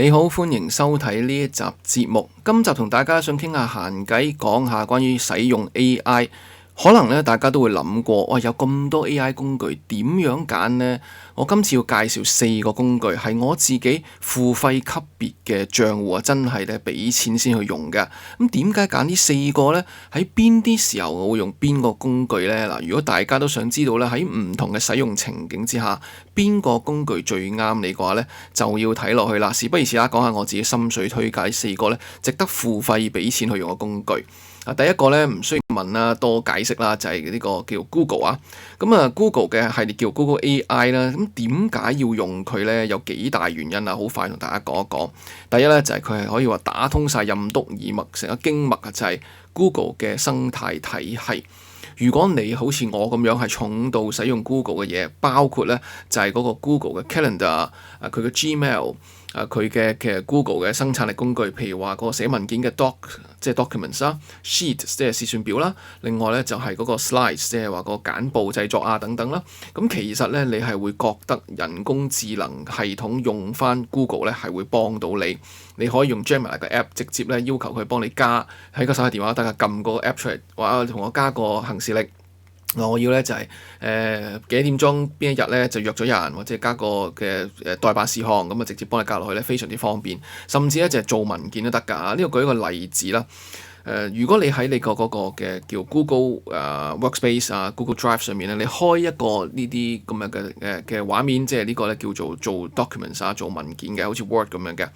你好，歡迎收睇呢一集節目。今集同大家想傾下閒偈，講下關於使用 AI。可能咧，大家都會諗過，哇，有咁多 AI 工具，點樣揀呢？我今次要介紹4個工具，係我自己付費級別嘅賬戶啊，真係咧俾錢先去用嘅。咁點解揀呢4個呢？喺邊啲時候我會用邊個工具呢？嗱，如果大家都想知道咧，喺唔同嘅使用情景之下，邊個工具最啱你嘅話呢，就要睇落去啦。事不宜遲啦，講下我自己心水推介4個咧，值得付費俾錢去用嘅工具。第一個咧唔需要問啦，多解釋啦，就係呢個叫 Google 啊。咁啊，Google 嘅系列叫 Google AI 啦。咁點解要用佢呢？有幾大原因啊？好快同大家講一講。第一呢，就係佢係可以話打通晒任督二脈，成個經脈啊，就係 Google 嘅生態體系。如果你好似我咁樣係重度使用 Google 嘅嘢，包括呢就係嗰個 Google 嘅 Calendar，佢嘅 Gmail，佢嘅其實 Google 嘅生產力工具，譬如話嗰個寫文件嘅 Doc，即係 Documents 啦，Sheet 即係試算表啦，另外呢就係嗰個 Slides，即係話個簡報製作啊等等啦。咁其實呢，你係會覺得人工智能系統用翻 Google 呢係會幫到你。你可以用 Gemini 個 app 直接咧要求佢幫你加喺個手提電話，得㗎撳個 app 出嚟，話同我加個行事曆。我要咧就係幾點鐘邊一日咧就約咗人，或者加個嘅代辦事項，咁啊直接幫你加落去咧，非常之方便。甚至咧就係做文件都得㗎。呢個舉一個例子啦。如果你喺你個嗰個嘅叫 Google Workspace 啊 Google Drive 上面咧，你開一個呢啲咁樣嘅畫面，即係呢個咧叫做 documents 啊，做文件嘅，好似 Word 咁樣嘅。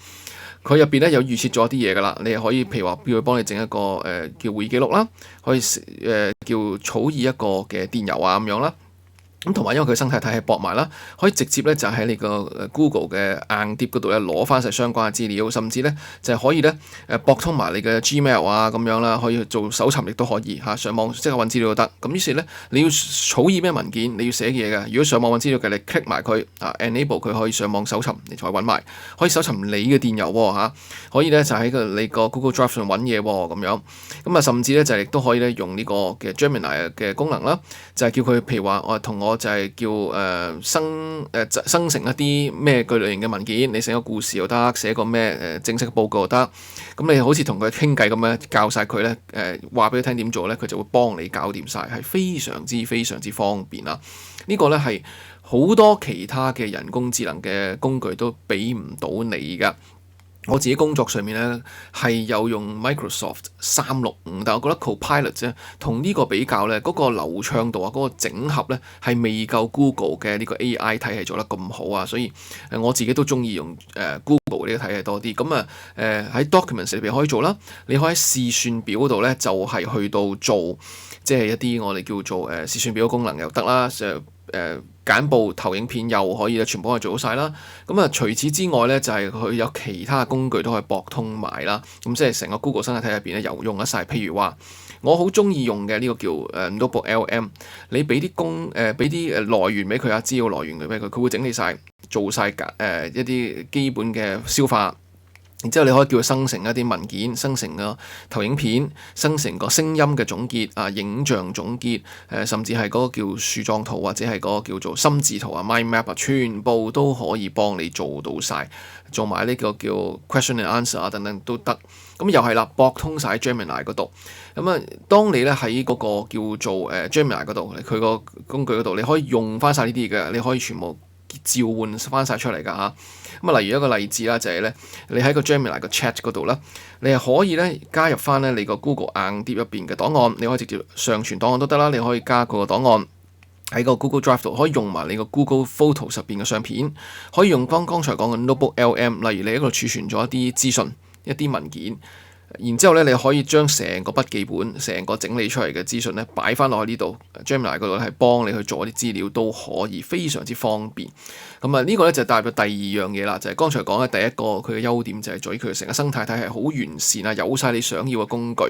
佢入邊咧有預設咗啲嘢㗎啦，你可以譬如話叫佢幫你整一個叫會議記錄啦，可以叫草擬一個嘅電郵啊咁樣啦。咁同埋因為佢生態體系駁埋啦，可以直接咧就喺你個Google 嘅硬碟嗰度咧攞翻晒相關嘅資料，甚至咧就係可以咧駁通埋你嘅 Gmail 啊咁樣啦，可以做搜尋亦都可以嚇，上網即刻揾資料都得。咁於是咧你要草擬咩文件，你要寫嘢嘅，如果上網揾資料嘅，你 click 埋佢enable 佢可以上網搜尋，你再揾埋，可以搜尋你嘅電郵喎，可以咧就喺你個 Google Drive 上揾嘢喎咁樣。咁啊甚至咧就亦都可以咧用呢個嘅 Gemini 嘅功能啦，就係叫佢譬如話同我就係叫生成一啲咩類型嘅文件，你寫個故事又得，寫個咩正式嘅報告又得。咁你好似同佢傾偈咁樣，教晒佢咧話俾佢聽點做咧，佢就會幫你搞掂晒，係非常之方便啦。呢個咧係好多其他嘅人工智能嘅工具都俾唔到你㗎。我自己工作上面咧係有用 Microsoft 365，但我覺得 Copilot 啫同呢個比較咧，嗰個流暢度啊，嗰個整合咧係未夠 Google 嘅呢個 AI 體系做得咁好啊，所以我自己都中意用Google 呢個體系多啲。咁喺 Documents 裏邊可以做啦，你可以喺試算表嗰度咧就係去到做即係一啲我哋叫做試算表功能又得啦，簡報投影片又可以全部可以做到晒啦。咁除此之外咧，就係佢有其他工具都可以駁通埋啦。咁即係成個 Google 生態體入邊咧，又用得晒。譬如話，我好中意用嘅呢個叫Notebook LM，你俾啲俾啲來源俾佢啊，資料來源俾佢，佢會整理晒，做晒一啲基本嘅消化。然之後你可以叫佢生成一啲文件，生成個投影片，生成個聲音嘅總結啊，影像總結，甚至係嗰個叫樹狀圖或者係嗰個叫做心智圖啊 mind map 啊，全部都可以幫你做到晒，做埋呢個叫 question and answer 啊等等都得。咁又係啦，駁通晒 Gemini 嗰度。當你咧喺嗰個叫做Gemini 嗰度，佢個工具嗰度，你可以用翻晒呢啲嘅，你可以全部召喚翻晒出嚟㗎嚇。例如一個例子啦，就係咧，你喺個 Gemini 個 chat 嗰度啦，你係可以咧加入翻咧你個 Google 硬碟入邊嘅檔案，你可以直接上傳檔案都得啦，你可以加個檔案喺個 Google Drive 度，可以用埋你個 Google Photos 入邊嘅相片，可以用剛才講嘅 Notebook LM，例如你喺度儲存咗一啲資訊、一啲文件。然之後咧，你可以將成個筆記本、成個整理出嚟嘅資訊咧，擺翻落去呢度 Gemini 嗰度係幫你去做一啲資料都可以，非常之方便。呢個咧就帶入第二樣嘢啦，就係剛才講嘅第一個佢嘅優點就係在於佢成個生態體系好完善啊，有晒你想要嘅工具。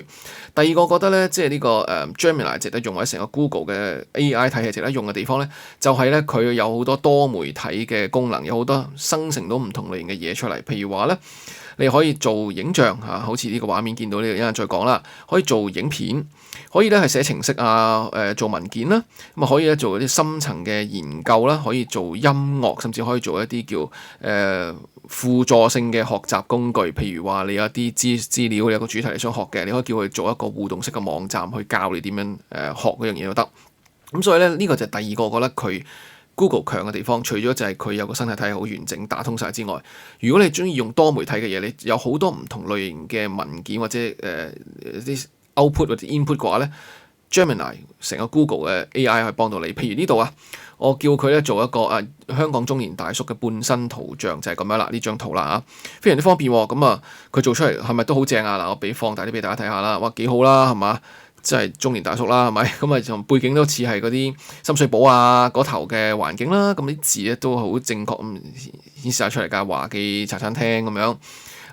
第二個覺得咧，即係呢個Gemini 值得用，或者成個 Google 嘅 AI 體系值得用嘅地方咧，就係咧佢有好多多媒體嘅功能，有好多生成到唔同類型嘅嘢出嚟。譬如話咧，你可以做影像嚇，好似呢個畫面見到呢個，一陣再講啦。可以做影片，可以咧係寫程式啊，做文件啦，咁啊可以咧做一啲深層嘅研究啦，可以做音樂，甚至可以做一啲叫輔助性嘅學習工具。譬如話你有啲資料，你有個主題你想學嘅，你可以叫佢做一個互動式嘅網站去教你點樣學嗰樣嘢都得。咁所以咧呢個就係第二個覺得佢Google 強嘅地方，除咗就係佢有個生態體系好完整打通晒之外，如果你中意用多媒體嘅嘢，你有好多唔同類型嘅文件或者啲output 或者 input 嘅話咧，Gemini 成個 Google 嘅 AI 可以幫到你。譬如呢度啊，我叫佢咧做一個香港中年大叔嘅半身圖像，就係咁樣啦，呢張圖啦非常之方便喎。咁啊，佢做出嚟係咪都好正啊？嗱，我俾放大啲俾大家睇下啦，哇幾好啦，係嘛？即係中年大叔啦，係咪？咁啊，從背景都似係嗰啲深水埗啊嗰頭嘅環境啦。咁啲字咧都好正確咁顯示晒出嚟㗎，華記茶餐廳咁樣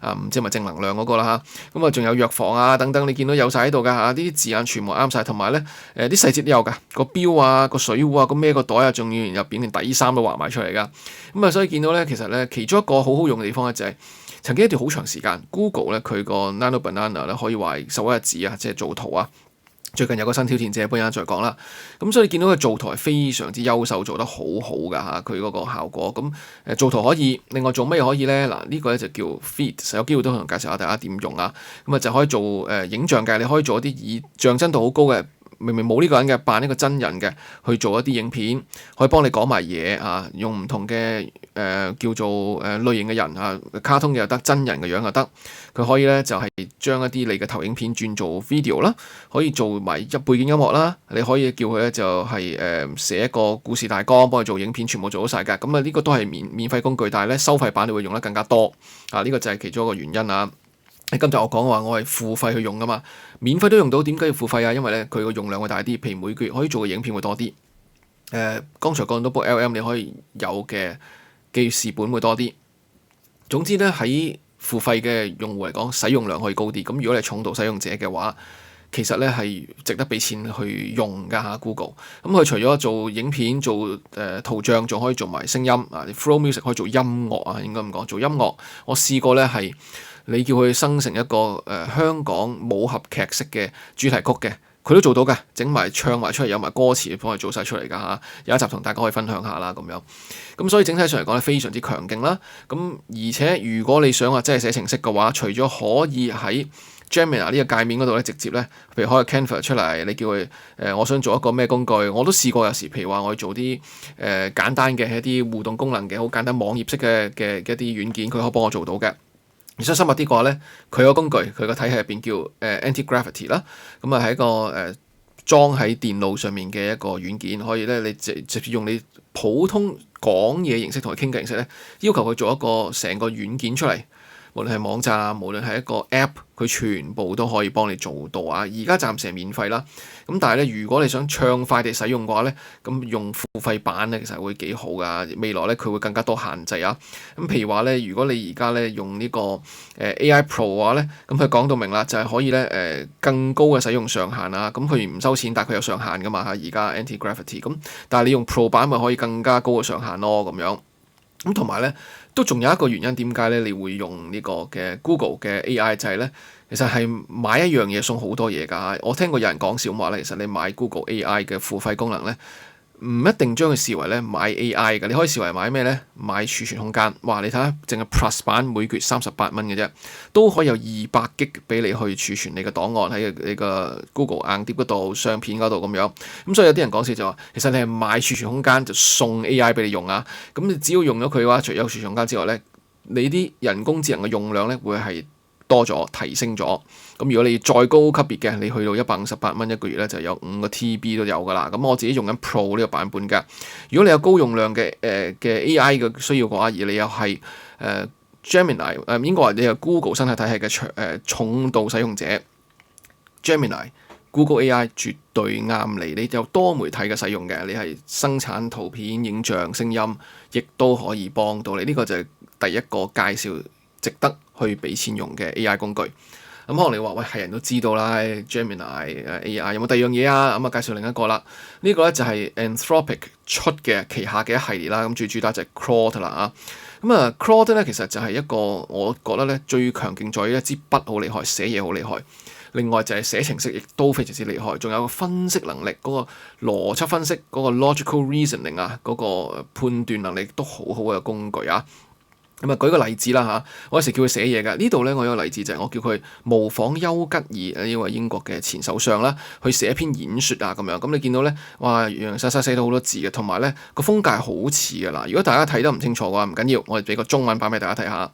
啊，唔知係咪正能量嗰個啦嚇。咁啊，仲有藥房啊等等，你見到有晒喺度㗎嚇，啲字眼全部啱晒，同埋咧啲細節都有㗎，個錶啊、個水壺啊、個孭個袋啊，仲要入邊連底衫都畫埋出嚟㗎。咁啊，所以見到咧，其實咧其中一個好好用嘅地方咧就係曾經一段好長時間 Google 咧佢個 Nano Banana 咧可以話首屈一指啊，即係做圖啊。最近有個新挑戰者，不如再講啦。咁所以你見到佢做圖係非常之優秀，做得好好㗎嚇，佢嗰個效果。咁做圖可以，另外做咩可以咧？嗱，呢個咧就叫 Feed， 有機會都同介紹下大家點用啊。咁啊就可以做影像嘅，你可以做一啲以像真度好高嘅。明明冇呢個人嘅，扮一個真人嘅去做一啲影片，可以幫你講埋嘢啊，用唔同嘅叫做類型嘅人啊，卡通嘅又得，真人嘅樣又得。佢可以咧就係將一啲你嘅投影片轉做 video 啦，可以做埋背景音樂啦。你可以叫佢咧就係寫一個故事大綱，幫佢做影片，全部做好晒㗎。咁啊呢個都係免費工具，但係咧收費版你會用得更加多啊。呢個就係其中一個原因啊。今集我講嘅話，我係付費去用噶嘛，免費都用到，點解要付費啊？因為咧佢個用量會大啲，譬如每個月可以做嘅影片會多啲。剛才講到部 LM 你可以有嘅記事本會多啲。總之咧喺付費嘅用戶嚟講，使用量可以高啲。咁如果你係重度使用者嘅話，其實咧係值得俾錢去用㗎嚇 Google。咁佢除咗做影片、做圖像，仲可以做埋聲音啊。Flow Music 可以做音樂啊，應該咁講。做音樂，我試過咧係。你叫佢生成一個香港武俠劇式嘅主題曲嘅，佢都做到㗎，整埋唱埋出嚟，有埋歌詞幫佢做晒出嚟㗎嚇。有一集同大家可以分享下啦咁樣。咁所以整體上嚟講咧，非常之強勁啦。咁而且如果你想話真係寫程式嘅話，除咗可以喺 Gemini 呢個界面嗰度咧，直接咧，譬如開個 Canva 出嚟，你叫佢我想做一個咩工具，我都試過有時，譬如話我要做啲簡單嘅一啲互動功能嘅，好簡單網頁式嘅一啲軟件，佢可以幫我做到嘅。而想深入啲嘅話咧，佢個工具佢個體系入邊叫Anti-Gravity 啦，咁啊係一個裝喺電腦上面嘅一個軟件，可以咧你直接用你普通講嘢形式同佢傾偈形式咧，要求佢做一個成個軟件出嚟。無論係網站，無論係一個 App，佢全部都可以幫你做到啊！而家暫時係免費啦，咁但係咧，如果你想暢快地使用嘅話咧，咁用付費版咧其實會幾好噶。未來咧佢會更加多限制啊！咁譬如話咧，如果你而家咧用呢個AI Pro 嘅話咧，咁佢講到明啦，就係可以咧更高嘅使用上限啊！咁佢唔收錢，但係佢有上限噶嘛嚇。而家 Anti-Gravity 咁，但係你用 Pro 版咪可以更加高嘅上限咯咁樣。咁同埋咧，都仲有一個原因點解咧，你會用呢個嘅 Google 嘅 AI 就係咧，其實係買一樣嘢送好多嘢㗎。我聽過有人講笑話咧，其實你買 Google AI 嘅付費功能咧，唔一定將佢視為咧買 AI 嘅，你可以視為買咩咧？買儲存空間。哇！你睇下，淨係 Plus 版每個月38蚊嘅啫，都可以有200GB俾你去儲存你嘅檔案喺你個 Google 硬碟嗰度、相片嗰度咁樣。咁所以有啲人講笑就話，其實你係買儲存空間就送 AI 俾你用啊。咁你只要用咗佢嘅話，除咗儲存空間之外咧，你啲人工智能嘅用量咧會係多咗、提升咗。咁如果你再高級別嘅，你去到158蚊一個月咧，就有5個 TB 都有㗎啦。咁我自己用緊 Pro 呢個版本㗎。如果你有高用量嘅AI 嘅需要嘅話，而你又係Gemini 應該話你係 Google 生態體系嘅重度使用者 ，Gemini Google AI 絕對啱你。你有多媒體嘅使用嘅，你係生產圖片、影像、聲音，亦都可以幫到你。呢個就係第一個介紹值得去俾錢用嘅 AI 工具。咁可能你話喂，係人都知道啦 ，Gemini AI 有冇第二樣嘢啊？咁啊介紹另一個啦，呢個咧就係 Anthropic 出嘅旗下嘅一系列啦。咁最主打就係 Claude 啦啊。咁啊，Claude 咧其實就係一個我覺得咧最強勁在於一支筆好厲害，寫嘢好厲害。另外就係寫程式亦都非常之厲害，仲有個分析能力，嗰個邏輯分析，嗰個 logical reasoning 啊，嗰個判斷能力都好好嘅工具啊。咁啊，舉個例子啦嚇，我有時叫佢寫嘢㗎。呢度咧，我有個例子就係我叫佢模仿丘吉爾呢位英國嘅前首相啦，去寫一篇演説啊咁樣。咁你見到咧，哇，洋洋灑灑寫到好多字嘅，同埋咧個風格係好似㗎啦。如果大家睇得唔清楚嘅話，唔緊要，我哋俾個中文版俾大家睇下。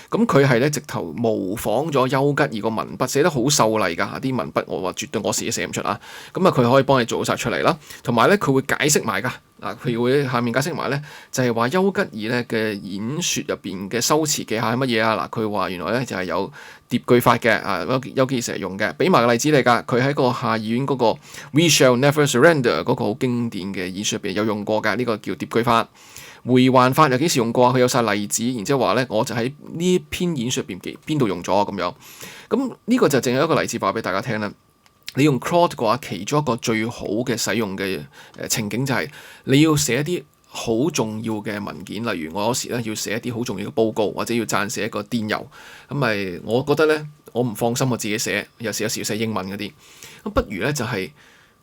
咁佢係咧直頭模仿咗丘吉爾個文筆，寫得好秀麗㗎，啲文筆我話絕對我自己寫唔出啊。咁啊，佢可以幫你做晒出嚟啦，同埋咧佢會解釋埋㗎。嗱，佢會下面解釋埋咧，就係話丘吉爾咧嘅演説入邊嘅修辭技巧係乜嘢啊？嗱，佢話原來咧就係有疊句法嘅，丘吉爾成日用嘅，俾埋個例子嚟㗎。佢喺個下議院嗰個 We shall never surrender 嗰個好經典嘅演説入邊有用過㗎，呢個叫疊句法。回環法又幾時用過啊？佢有晒例子，然之後話咧，我就喺呢篇演説入邊邊度用咗咁樣。咁呢個就淨係一個例子話俾大家聽啦。你用 Claude 嘅話，其中一個最好嘅使用嘅情景就係你要寫一啲好重要嘅文件，例如我有時咧要寫一啲好重要嘅報告，或者要撰寫一個電郵。咁咪我覺得咧，我唔放心我自己寫，有時要寫英文嗰啲，咁不如咧就係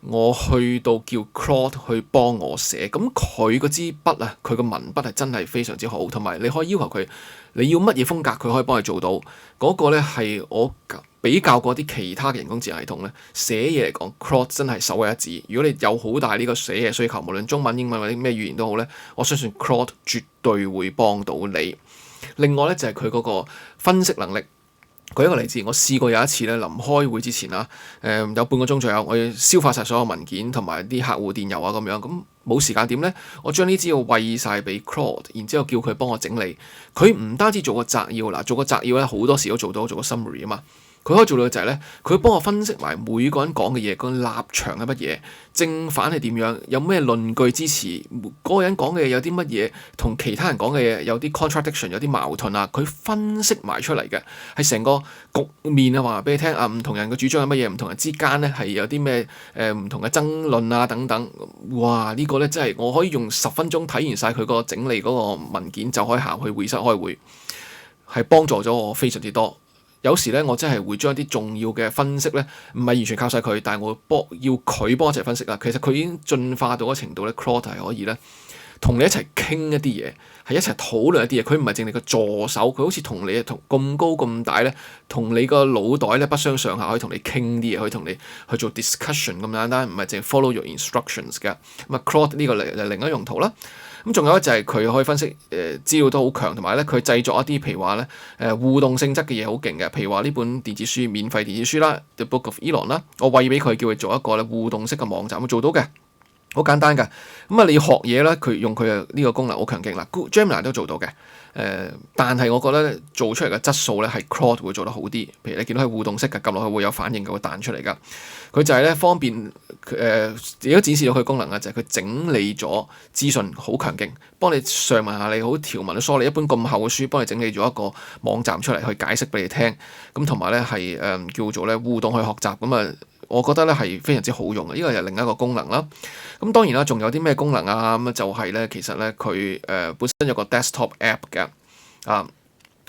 我去到叫 Claude 去幫我寫，咁佢嗰支筆啊，佢個文筆係真係非常之好，同埋你可以要求佢你要乜嘢風格，佢可以幫你做到。嗰個咧係我比較過啲其他嘅人工智能系統咧，寫嘢嚟講 Claude 真係首屈一指。如果你有好大呢個寫嘢需求，無論中文、英文或者咩語言都好咧，我相信 Claude 絕對會幫到你。另外咧就係佢嗰個分析能力。舉一個例子，我試過有一次咧，臨開會之前啊，有半個鐘左右，我要消化晒所有文件同埋啲客戶電郵啊咁樣，咁冇時間點咧，我將呢資料餵晒俾 Claude，然之後叫佢幫我整理。佢唔單止做個摘要，做個摘要咧好多時都做到，做個 summary 啊嘛。佢可以做到嘅就係咧，佢幫我分析埋每個人講嘅嘢，個立場係乜嘢，正反係點樣，有咩論據支持嗰個人講嘅嘢有啲乜嘢，同其他人講嘅嘢有啲 contradiction， 有啲矛盾啊，佢分析埋出嚟嘅，係成個局面啊，話俾你聽啊，唔同人嘅主張係乜嘢，唔同人之間咧係有啲咩唔同嘅爭論啊等等。哇！呢個咧真係我可以用10分鐘睇完晒佢個整理嗰個文件，就可以行去會議室開會，係幫助咗我非常之多。有時咧，我真係會將啲重要嘅分析咧，唔係完全靠晒佢，但係我要佢幫我一齊分析啦。其實佢已經進化到個程度咧，Claude 係可以咧同你一齊傾一啲嘢，係一齊討論一啲嘢。佢唔係淨係個助手，佢好似同你同咁高咁大咧，同你個腦袋咧不相上下，可以同你傾啲嘢，可以同你去做 discussion 咁簡單，唔係淨係 follow your instructions 嘅。咁啊，Claude 呢個就另一用途啦。咁仲有咧就係佢可以分析資料都好強，同埋咧佢製作一啲譬如話咧互動性質嘅嘢好勁嘅，譬如話呢本電子書免費電子書啦，《The Book of Elon》啦，我餵俾佢叫佢做一個咧互動式嘅網站，佢做到嘅。好簡單㗎，咁啊你要學嘢咧，佢用佢嘅呢個功能好強勁啦。Gemini 都做到嘅，但係我覺得做出嚟嘅質素咧係 Claude 會做得好啲。譬如你見到係互動式嘅，撳落去會有反應嘅，會彈出嚟㗎。佢就係咧方便亦都展示到佢功能嘅就係佢整理咗資訊好強勁，幫你上文下理好條文都梳理。一般咁厚嘅書，幫你整理咗一個網站出嚟去解釋俾你聽。咁同埋咧係叫做咧互動去學習咁啊。我覺得咧係非常之好用嘅，呢個係另一個功能啦。咁當然啦，仲有啲咩功能啊？咁就係咧，其實咧佢本身有個 desktop app 嘅啊，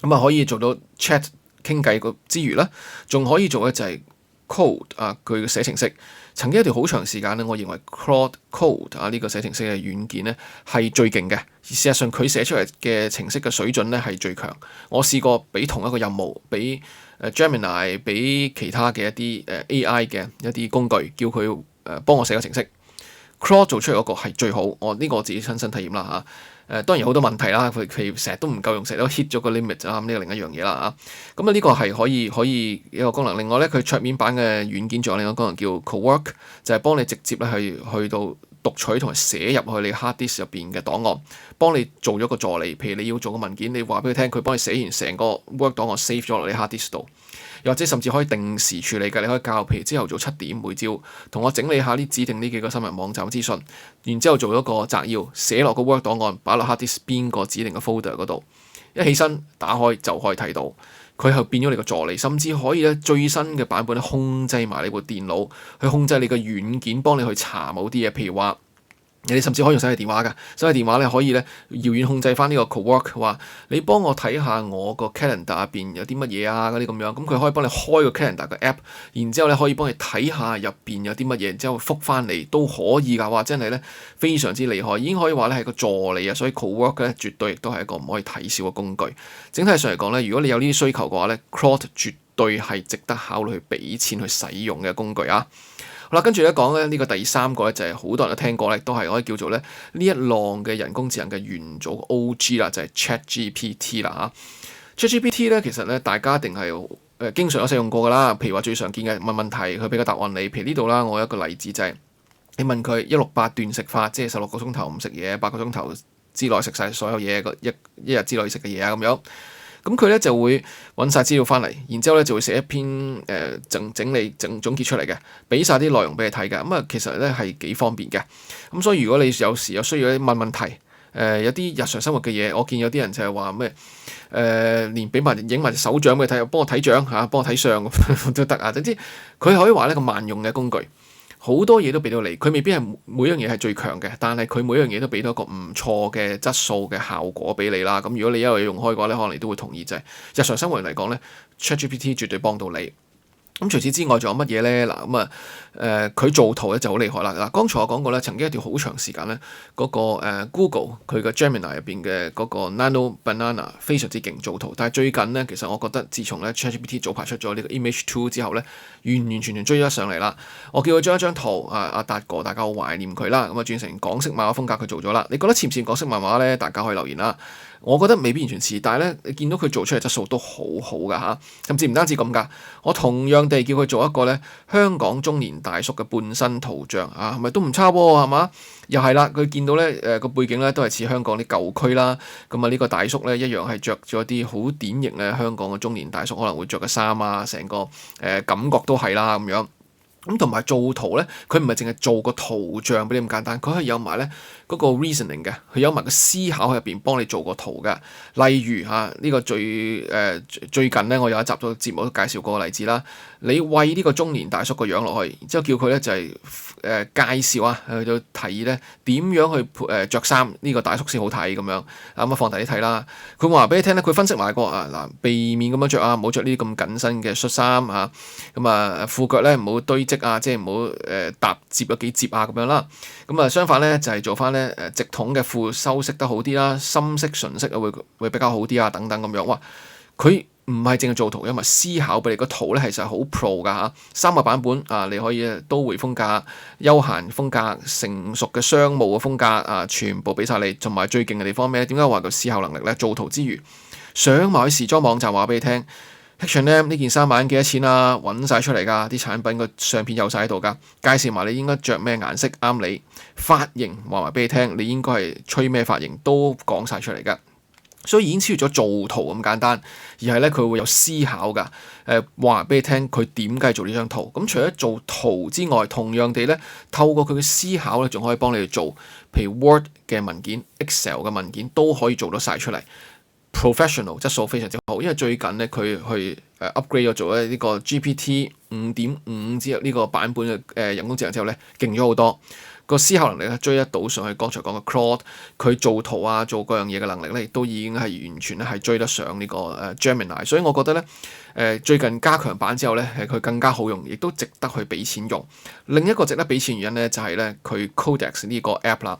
咁啊可以做到 chat 傾偈個之餘啦，仲可以做咧就係 code 啊，佢嘅寫程式。曾經一段好長時間咧，我認為 Claude Code 啊呢個寫程式嘅軟件咧係最勁嘅。事實上佢寫出嚟嘅程式嘅水準咧係最強。我試過俾同一個任務俾Gemini 俾其他嘅一啲AI 嘅一啲工具，叫佢幫我寫個程式。Claude 做出嚟嗰個係最好，我呢個我自己親身體驗啦嚇。當然有好多問題啦，佢成日都唔夠用，成日都 hit 咗個 limit 啊，咁呢個另一樣嘢啦嚇。咁啊呢個係可以一個功能。另外咧，佢桌面版嘅軟件仲有另一個功能叫 Co-work，就係幫你直接咧去到讀取同埋寫入去你 hard disk 入邊嘅檔案，幫你做咗個助理。譬如你要做個文件，你話俾佢聽，佢幫你寫完成個 Word 檔案 save 咗落你 hard disk 度。又或者甚至可以定時處理嘅，你可以教，譬如朝頭早7點每朝同我整理下啲指定呢幾個新聞網站資訊，然之後做一個摘要，寫落個 Word 檔案，擺落 hard disk 邊個指定嘅 folder 嗰度，一起身打開就可以睇到，佢係變咗你個助理，甚至可以咧最新嘅版本咧控制埋你部電腦，去控制你個軟件，幫你去查某啲嘢，譬如話你甚至可以用手提電話㗎，手提電話咧可以咧遙遠控制翻呢個 Cowork， 話你幫我睇下我個 calendar 入邊有啲乜嘢啊嗰啲咁樣，咁佢可以幫你開個 calendar 嘅 app，然之後咧可以幫你睇下入邊有啲乜嘢，然之後覆翻嚟都可以㗎，哇！真係咧非常之厲害，已經可以話咧係個助理啊，所以 Cowork 咧絕對亦都係一個唔可以睇小嘅工具。整體上嚟講咧，如果你有呢啲需求嘅話咧，Claude 絕對係值得考慮去俾錢去使用嘅工具啊！好啦，跟住咧講咧呢個第三個咧就係好多人都聽過咧，都係可以叫做咧呢一浪嘅人工智能嘅元祖 OG 啦，就係 ChatGPT 啦嚇。ChatGPT 咧其實咧大家一定係經常有使用過噶啦，譬如話最常見嘅問問題，佢俾個答案你。譬如呢度啦，我有一個例子就係你問佢168斷食法，即係16個鐘頭唔食嘢，8個鐘頭之內食晒所有嘢，一日之內食嘅嘢啊咁樣。咁佢咧就會揾晒資料翻嚟，然之後咧就會寫一篇整理總結出嚟嘅，俾晒啲內容俾你睇嘅。咁啊，其實咧係幾方便嘅。咁所以如果你有時有需要問問題，有啲日常生活嘅嘢，我見有啲人就係話咩連俾埋影埋隻手掌俾你睇，幫我睇掌嚇，幫我睇相咁都得啊。總之佢可以話呢個萬用嘅工具。好多嘢都俾到你，佢未必係每樣嘢係最強嘅，但係佢每樣嘢都俾到一個唔錯嘅質素嘅效果俾你啦。咁如果你一路用開嘅話咧，可能你都會同意就係日常生活嚟講咧，ChatGPT 絕對幫到你。咁除此之外仲有乜嘢咧？嗱咁佢做圖咧就好厲害啦。嗱，剛才我講過咧，曾經一段好長時間咧，嗰個Google 佢嘅 Gemini 入邊嘅嗰個 Nano Banana 非常之勁做圖，但係最近咧，其實我覺得自從咧 ChatGPT 早排出咗呢個 Image 2之後咧，完完全全追咗上嚟啦。我叫佢將一張圖阿達哥，大家好懷念佢啦，咁轉成港式漫畫風格佢做咗啦。你覺得似唔似港式漫畫咧？大家可以留言啦。我覺得未必完全似，但係咧，你見到佢做出嚟質素都好好㗎嚇，甚至唔單止咁㗎。我同樣地叫佢做一個咧香港中年大叔嘅半身圖像啊，係咪都唔差喎？係嘛？又係啦，佢見到咧個背景咧都係似香港啲舊區啦。咁啊呢個大叔咧一樣係着咗啲好典型嘅香港嘅中年大叔可能會着嘅衫啊，成個感覺都係啦咁樣。咁同埋做圖咧，佢唔係淨係做個圖像俾你咁簡單，佢係有埋咧嗰個 reasoning 嘅，佢有埋個思考喺入邊幫你做個圖嘅。例如呢個最近咧，我有一集咗節目都介紹過個例子啦。你餵呢個中年大叔個樣落去，然之後叫佢咧就係介紹去到提議咧點樣去著衫呢個大叔先好睇咁樣。咁啊放大啲睇啦，佢話俾你聽咧，佢分析埋個嗱避免咁樣着啊，唔好着呢啲咁緊身嘅恤衫嚇。咁啊褲腳咧唔好堆積啊，即係唔好搭摺咗幾摺啊咁樣啦。咁啊相反咧就係做翻咧直筒嘅褲修飾得好啲啦，深色純色啊會比較好啲啊等等咁樣。哇！佢唔係淨係做圖，因為思考俾你個圖咧，其實係好 pro 㗎嚇。3個版本啊，你可以都會風格、休閒風格、成熟嘅商務嘅風格啊，全部俾晒你。同埋最勁嘅地方咩？點解話個思考能力咧？做圖之餘，上埋去時裝網站話俾你聽。H&M 呢件衫買緊幾多錢啊？揾晒出嚟㗎，啲產品個相片有晒喺度㗎，介紹埋你應該着咩顏色啱你，髮型話埋俾你聽，你應該係吹咩髮型都講晒出嚟㗎。所以已經超越咗做圖咁簡單，而係咧佢會有思考㗎。話俾你聽佢點解做呢張圖。咁除咗做圖之外，同樣地咧，透過佢嘅思考咧，仲可以幫你哋做，譬如 Word 嘅文件、Excel 嘅文件都可以做得晒出嚟。Professional 質素非常之好，因為最近咧佢去upgrade 咗做呢個 GPT 5.5之後呢個版本嘅人工智能之後咧，勁咗好多。個思考能力咧追得到上去，剛才講嘅 Claude 佢做圖啊做各樣嘢嘅能力咧，亦都已經係完全咧係追得上呢個Gemini，所以我覺得咧最近加強版之後咧佢更加好用，亦都值得去俾錢用。另一個值得俾錢原因咧就係咧佢 Codex 呢個 app 啦。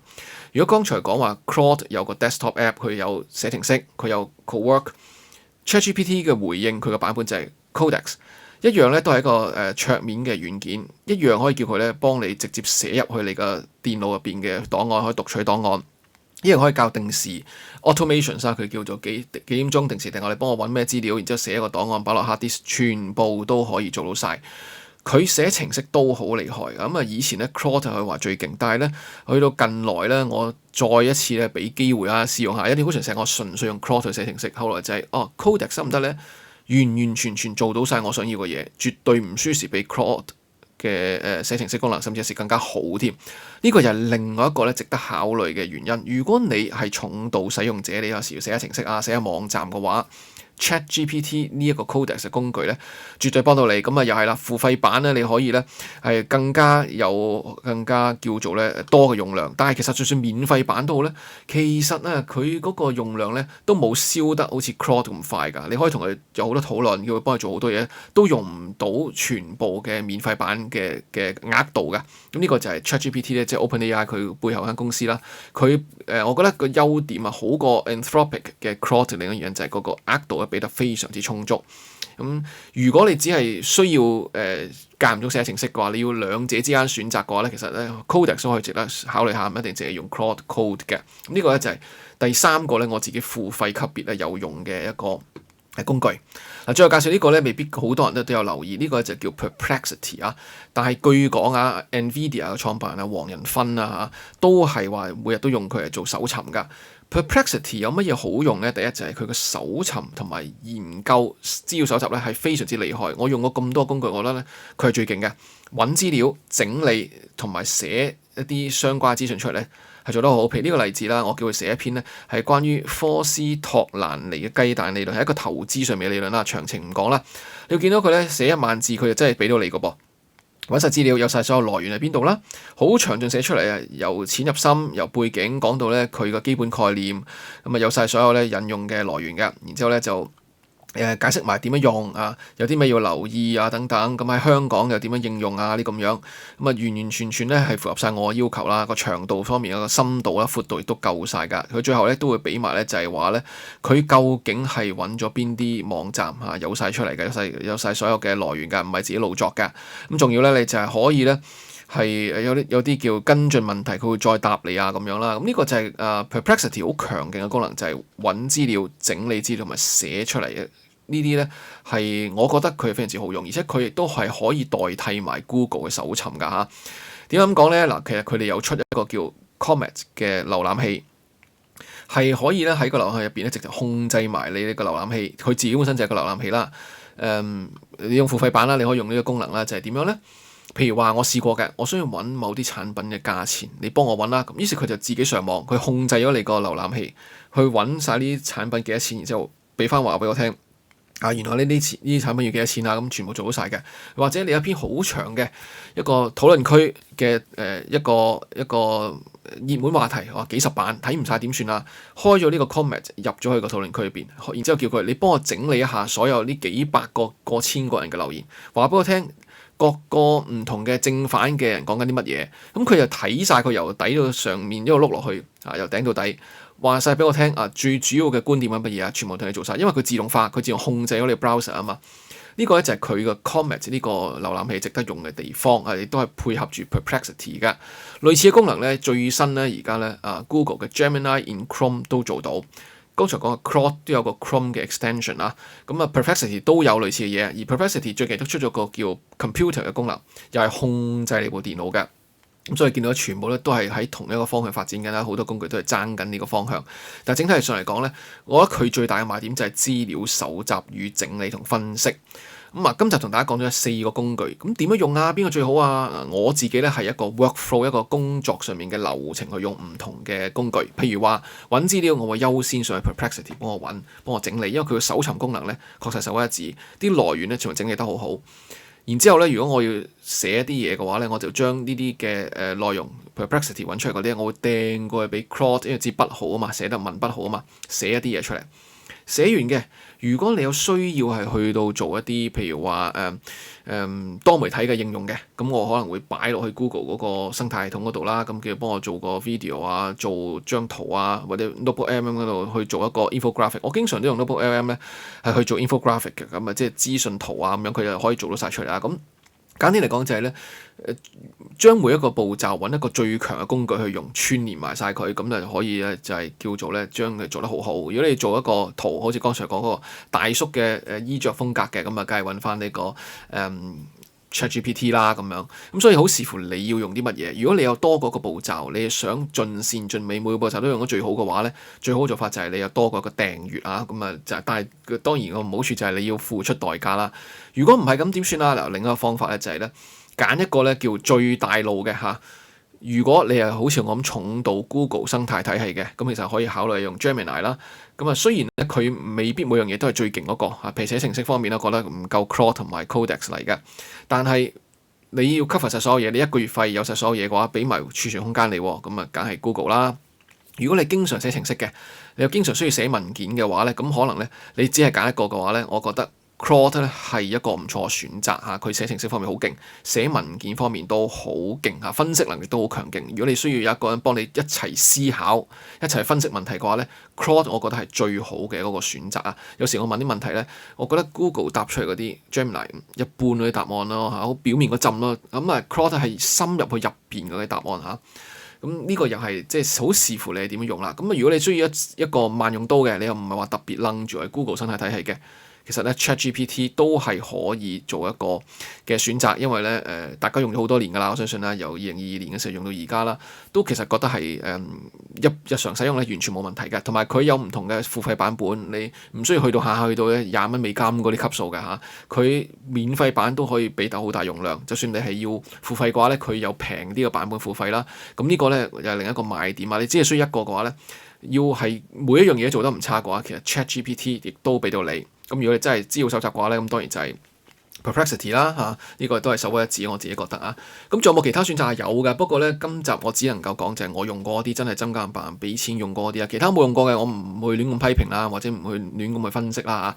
如果剛才講話 Claude 有個 desktop app， 佢有寫程式，佢有 Cowork，ChatGPT 嘅回應佢個版本就係 Codex。一樣咧都係一個桌面嘅軟件，一樣可以叫佢咧幫你直接寫入去你個電腦入邊嘅檔案，可以讀取檔案，一樣可以校定時 automation 佢叫做幾點鐘定時定候你幫我揾咩資料，然之後寫一個檔案擺落 hard disk，全部都可以做到晒。佢寫程式都好厲害，咁以前咧 Claude 就可以話最勁，但係咧去到近來咧，我再一次咧俾機會試用下，一啲好長時間我純粹用 Claude 去寫程式，後來就係Codex 得唔得咧？完完全全做到晒我想要嘅嘢，絕對唔輸蝕俾 Claude 嘅寫程式功能，甚至係更加好添。呢個就係另外一個咧值得考慮嘅原因。如果你係重度使用者，你有時要寫下程式寫下網站嘅話 ChatGPT 呢一個 Codex 嘅工具咧，絕對幫到你。咁啊又係啦，付費版咧你可以咧係更加叫做咧多嘅用量。但係其實就算免費版都好咧，其實咧佢嗰個用量咧都冇燒得好似 Claude 咁快㗎。你可以同佢有好多討論，叫佢幫你做好多嘢，都用唔到全部嘅免費版嘅額度㗎。咁呢個就係 ChatGPT 咧，即係 OpenAI 佢背後間公司啦。佢我覺得個優點啊，好過 Anthropic 嘅 Claude 另一樣就係嗰個額度咧俾得非常之充足。如果你只係需要間唔中寫程式嘅話，你要兩者之間選擇嘅話咧，其實咧 Codex 都可以值得考慮下，唔一定淨係用 Claude Code 嘅。呢個咧就係第三個咧我自己付費級別咧有用嘅一個工具。最後介紹呢個咧，未必好多人都有留意，呢個就叫 Perplexity 啊。但係據講啊，NVIDIA 嘅創辦人黃仁勳啊都係話每日都用佢嚟做搜尋㗎。Perplexity 有乜嘢好用咧？第一就係佢嘅搜尋同埋研究資料搜集咧係非常之厲害。我用過咁多工具，我覺得咧佢係最勁嘅，揾資料、整理同埋寫一啲相關資訊出嚟咧係做得好。譬如呢個例子啦，我叫佢寫一篇咧係關於科斯托蘭尼嘅雞蛋理論，係一個投資上面嘅理論啦，詳情唔講啦。你要見到佢咧寫1萬字，佢就真係俾到你個噃。揾晒資料，有晒所有來源喺邊度啦，好詳盡寫出嚟啊！由淺入深，由背景講到咧佢個基本概念，咁啊有晒所有咧引用嘅來源㗎，然之後咧就解釋埋點樣用啊，有啲咩要留意啊等等，咁喺香港又點樣應用啊呢咁樣，咁啊完完全全咧係符合晒我嘅要求啦，個長度方面個深度啦、闊度亦都夠晒㗎。佢最後咧都會俾埋咧就係話咧，佢究竟係揾咗邊啲網站嚇有晒出嚟嘅，有晒所有嘅來源㗎，唔係自己老作㗎。咁仲要咧，你就係可以咧係有啲叫跟進問題，佢會再答你啊咁樣啦。咁呢個就係Perplexity 好強勁嘅功能，就係揾資料、整理資料同埋寫出嚟嘅。呢啲咧係我覺得佢係非常之好用，而且佢亦都係可以代替埋 Google 嘅搜尋㗎嚇。點解咁講咧？嗱，其實佢哋有出一個叫 Comet 嘅瀏覽器，係可以咧喺個瀏覽器入邊咧直接控制埋你呢個瀏覽器。佢自己本身就係個瀏覽器啦。你用付費版啦，你可以用呢個功能啦，就係點樣咧？譬如話我試過嘅，我需要揾某啲產品嘅價錢，你幫我揾啦。咁於是佢就自己上網，佢控制咗你個瀏覽器，去揾晒呢啲產品幾多錢，然之後俾翻話俾我聽。原來呢啲產品要幾多錢啊？咁全部做到晒嘅。或者你有一篇好長嘅一個討論區嘅一個熱門話題，幾十版睇唔晒點算啊？開咗呢個 comment 入咗去個討論區入邊，然之後叫佢你幫我整理一下所有呢幾百個過千個人嘅留言，話俾我聽各個唔同嘅正反嘅人講緊啲乜嘢。咁佢就睇晒佢由底到上面一路碌落去由頂到底。話晒俾我聽最主要嘅觀點係乜嘢啊？全部同你做晒，因為佢自動化，佢自動控制咗你 browser 啊嘛。呢個咧就係佢嘅 Comet 呢個瀏覽器值得用嘅地方，亦都係配合住 Perplexity 嘅類似嘅功能咧。最新咧而家咧Google 嘅 Gemini in Chrome 都做到。剛才講嘅 Claude 都有個 Chrome 嘅 extension 啦。咁Perplexity 都有類似嘅嘢，而 Perplexity 最近都出咗個叫 Computer 嘅功能，又係控制你部電腦嘅。咁所以見到全部咧都係喺同一個方向發展緊啦，好多工具都係爭緊呢個方向。但係整體上嚟講咧，我覺得佢最大嘅賣點就係資料搜集與整理同分析。今集同大家講咗4個工具，咁點樣用啊？邊個最好啊？我自己咧係一個 workflow 一個工作上面嘅流程去用唔同嘅工具。譬如話揾資料，我會優先上去 Perplexity 幫我揾，幫我整理，因為佢嘅搜尋功能咧確實首屈一指，啲來源咧全部整理得好好。然之後咧，如果我要寫一啲嘢嘅話咧，我就將呢啲嘅內容 Perplexity 揾出嚟嗰啲，我會掟過去俾 Claude，因為支筆好啊嘛，寫得文筆好啊嘛，寫一啲嘢出嚟。寫完嘅，如果你有需要係去到做一啲，譬如話多媒體嘅應用嘅，咁我可能會擺落去 Google 嗰個生態系統嗰度啦，咁叫幫我做個 video 啊，做張圖啊，或者 Notebook.mm 嗰度去做一個 infographic。我經常都用 Notebook.mm 咧係去做 infographic 嘅，咁即係資訊圖啊咁樣，佢就可以做到晒出嚟啦。咁簡單嚟講就係咧，將每一個步驟揾一個最強嘅工具去用，串聯埋晒佢，咁就可以咧就係叫做咧將佢做得好好。如果你做一個圖，好似剛才講嗰個大叔嘅衣着風格嘅，咁啊梗係揾翻呢個ChatGPT 啦咁樣。咁所以好視乎你要用啲乜嘢。如果你有多過個步驟，你想盡善盡美，每個步驟都用得最好嘅話咧，最好嘅做法就係你有多過一個訂閱啊。咁啊就但係當然個唔好處就係你要付出代價啦。如果唔係咁點算啊？嗱，另一個方法咧就係咧揀一個咧叫最大路嘅嚇。如果你係好似我咁重度 Google 生態體系嘅，咁其實可以考慮用 Gemini 啦。咁啊，雖然咧佢未必每樣嘢都係最勁嗰個譬如寫程式方面咧，覺得唔夠 Claude 同埋 Codex 嚟嘅，但係你要 cover 晒所有嘢，你一個月費有晒所有嘢嘅話，俾埋儲存空間你，咁啊，梗係 Google 啦。如果你經常寫程式嘅，你又經常需要寫文件嘅話咧，咁可能咧你只係揀一個嘅話咧，我覺得 Claude 咧係一個唔錯嘅選擇嚇。佢寫程式方面好勁，寫文件方面都好勁嚇，分析能力都好強勁。如果你需要有一個人幫你一齊思考、一齊分析問題嘅話咧，Claude 我覺得係最好嘅嗰個選擇啊。有時我問啲問題咧，我覺得 Google 答出嚟嗰啲 Gemini 一般嗰啲答案咯嚇，好表面嗰陣咯。咁啊 Claude 係深入去入邊嗰啲答案嚇。咁呢個又係即係好視乎你係點樣用啦。咁啊，如果你需要一個萬用刀嘅，你又唔係話特別楞住喺 Google 生態體系嘅，其實咧 ChatGPT 都係可以做一個嘅選擇，因為咧大家用咗好多年㗎啦，我相信啦，由2022年嘅時候用到而家啦，都其實覺得係日常使用咧完全冇問題嘅，同埋佢有唔同嘅付費版本，你唔需要去到下下去到咧20蚊美金嗰啲級數嘅嚇，佢免費版都可以俾到好大容量，就算你係要付費嘅話咧，佢有平啲嘅版本付費啦，咁呢個咧又係另一個賣點啊！你只係需要一個嘅話咧，要係每一樣嘢做得唔差嘅話，其實 ChatGPT 亦都俾到你。咁如果你真係資料搜集嘅話咧，咁當然就係 Perplexity 啦嚇，呢個都係首屈一指，我自己覺得啊。咁仲有冇其他選擇係有嘅？不過咧，今集我只能夠講就係我用過嗰啲真係真金白銀俾錢用過嗰啲啊，其他冇用過嘅我唔會亂咁批評啦，或者唔會亂咁去分析啦嚇。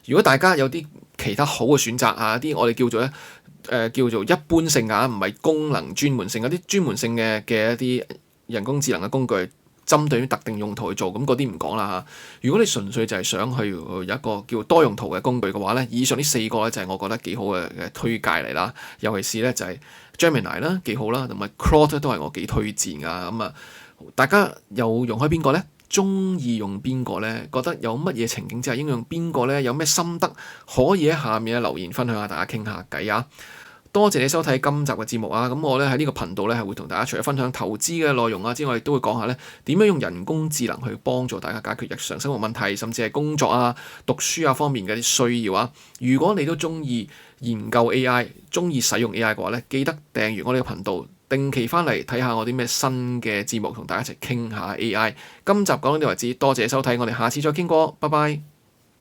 如果大家有啲其他好嘅選擇啊，啲我哋叫做咧叫做一般性啊，唔係功能專門性，有啲專門性嘅一啲人工智能嘅工具。針對於特定用途去做，咁嗰啲唔講啦嚇。如果你純粹就係想去有一個叫多用途嘅工具嘅話咧，以上呢4個咧就係我覺得幾好嘅推介嚟啦。尤其是咧就係 Gemini 啦，幾好啦，同埋 Claude 都係我幾推薦噶。咁啊，大家又用開邊個咧？中意用邊個咧？覺得有乜嘢情景之下應用邊個咧？有咩心得可以喺下面留言分享下，大家傾下偈啊！多謝你收睇今集嘅節目啊！咁我咧喺呢個頻道咧係會同大家除咗分享投資嘅內容啊之外，亦都會講下咧點樣用人工智能去幫助大家解決日常生活問題，甚至係工作啊、讀書啊方面嘅啲需要啊。如果你都中意研究 AI、中意使用 AI 嘅話咧，記得訂閱我呢個頻道，定期翻嚟睇下我啲咩新嘅節目，同大家一齊傾下 AI。今集講到呢度為止，多謝收睇，我哋下次再傾過，拜拜。